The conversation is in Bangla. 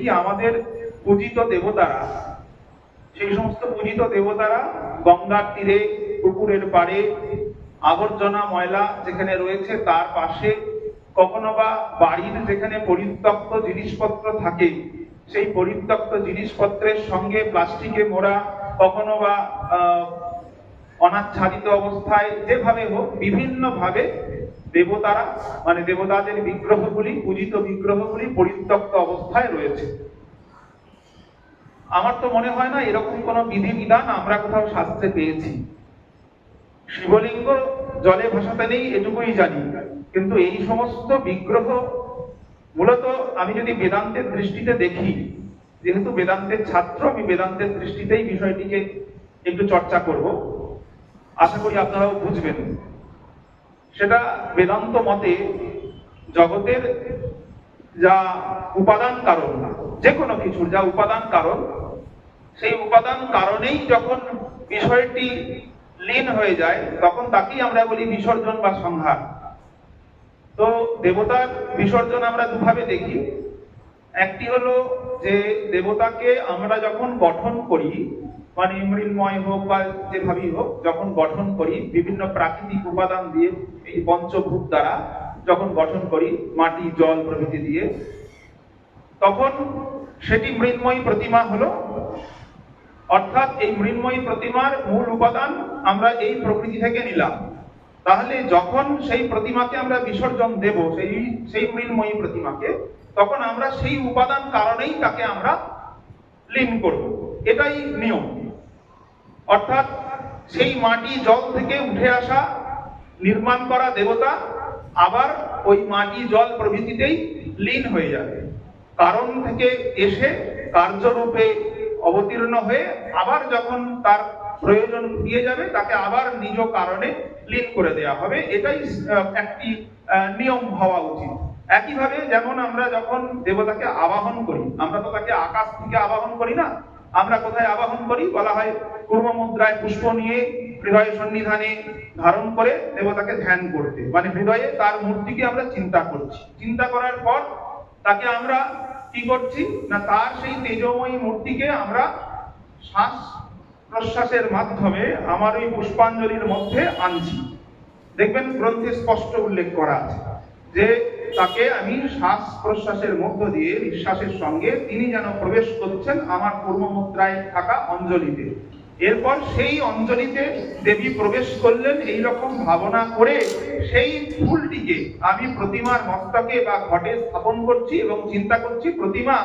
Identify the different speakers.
Speaker 1: দেখি আমাদের পূজিত দেবতারা, সেই সমস্ত পূজিত দেবতারা গঙ্গার তীরে, পুকুরের পাড়ে, আবর্জনা ময়লা যেখানে রয়েছে তার পাশে, কখনো বা বাড়ির যেখানে পরিত্যক্ত জিনিসপত্র থাকে সেই পরিত্যক্ত জিনিসপত্রের সঙ্গে প্লাস্টিকে মোড়া, কখনো বা অনাচ্ছাদিত অবস্থায়, যেভাবে হোক বিভিন্ন ভাবে দেবতারা মানে দেবতাদের বিগ্রহগুলি, পূজিত বিগ্রহগুলি পরিত্যক্ত অবস্থায় রয়েছে। আমার তো মনে হয় না এরকম কোনো বিধিবিধান আমরা কোথাও শাস্ত্রে পেয়েছি। শিবলিঙ্গ জলে ভাসাতে নেই এটুকুই জানি, কিন্তু এই সমস্ত বিগ্রহ মূলত আমি যদি বেদান্তের দৃষ্টিতে দেখি, যেহেতু বেদান্তের ছাত্র, আমি বেদান্তের দৃষ্টিতেই বিষয়টিকে একটু চর্চা করব, আশা করি আপনারাও বুঝবেন। সেটা বেদান্ত মতে জগতের যা উপাদান কারণ, যে কোনো কিছুর যা উপাদান কারণ, সেই উপাদান কারণেই যখন বিষয়টি লীন হয়ে যায় তখন তাকেই আমরা বলি বিসর্জন বা সংহার। তো দেবতার বিসর্জন আমরা দুভাবে দেখি। একটি হলো যে দেবতাকে আমরা যখন গঠন করি, মানে মৃন্ময় হোক বা যেভাবেই হোক, যখন গঠন করি বিভিন্ন প্রাকৃতিক উপাদান দিয়ে, এই পঞ্চভূত দ্বারা যখন গঠন করি, মাটি জল প্রভৃতি দিয়ে, তখন সেটি মৃন্ময়ী প্রতিমা হলো। অর্থাৎ এই মৃন্ময়ী প্রতিমার মূল উপাদান আমরা এই প্রকৃতি থেকে নিলাম। তাহলে যখন সেই প্রতিমাকে আমরা বিসর্জন দেব, সেই মৃন্ময়ী প্রতিমাকে, তখন আমরা সেই উপাদান কারণেই তাকে আমরা লীন করব, এটাই নিয়ম। অর্থাৎ সেই মাটি জল থেকে উঠে আসা নির্মাণ করা দেবতা আবার ওই মাটি জল প্রভৃতিতেই লীন হয়ে যাবে। কারণ থেকে এসে কার্যরূপে অবতীর্ণ হয়ে আবার যখন তার প্রয়োজন দিয়ে যাবে তাকে আবার নিজ কারণে লীন করে দেওয়া হবে। এটাই একটি নিয়ম হওয়া উচিত। একইভাবে যেমন আমরা যখন দেবতাকে আবাহন করি, আমরা তো তাকে আকাশ থেকে আবাহন করি না, আমরা কোথায় আবাহন করি? বলা হয় পূর্ব মুদ্রায় পুষ্প নিয়ে হৃদয় সন্নিধানে ধারণ করে দেবতাকে ধ্যান করতে, মানে হৃদয়ে তার মূর্তিকে আমরা চিন্তা করছি। চিন্তা করার পর তাকে আমরা কি করছি না, তার সেই তেজময়ী মূর্তিকে আমরা শ্বাস প্রশ্বাসের মাধ্যমে আমার ওই পুষ্পাঞ্জলির মধ্যে আনছি। দেখবেন গ্রন্থে স্পষ্ট উল্লেখ করা আছে যে তাকে আমি শ্বাস প্রশ্বাসের মধ্য দিয়ে নিঃশ্বাসের সঙ্গে তিনি যেন প্রবেশ করছেন আমার পূর্ব মুদ্রায় থাকা অঞ্জলিতে। এরপর সেই অঞ্জলিতে দেবী প্রবেশ করলেন, এই রকম ভাবনা করে সেই ফুলটিকে আমি প্রতিমার মস্তকে বা ঘটে স্থাপন করছি এবং চিন্তা করছি প্রতিমা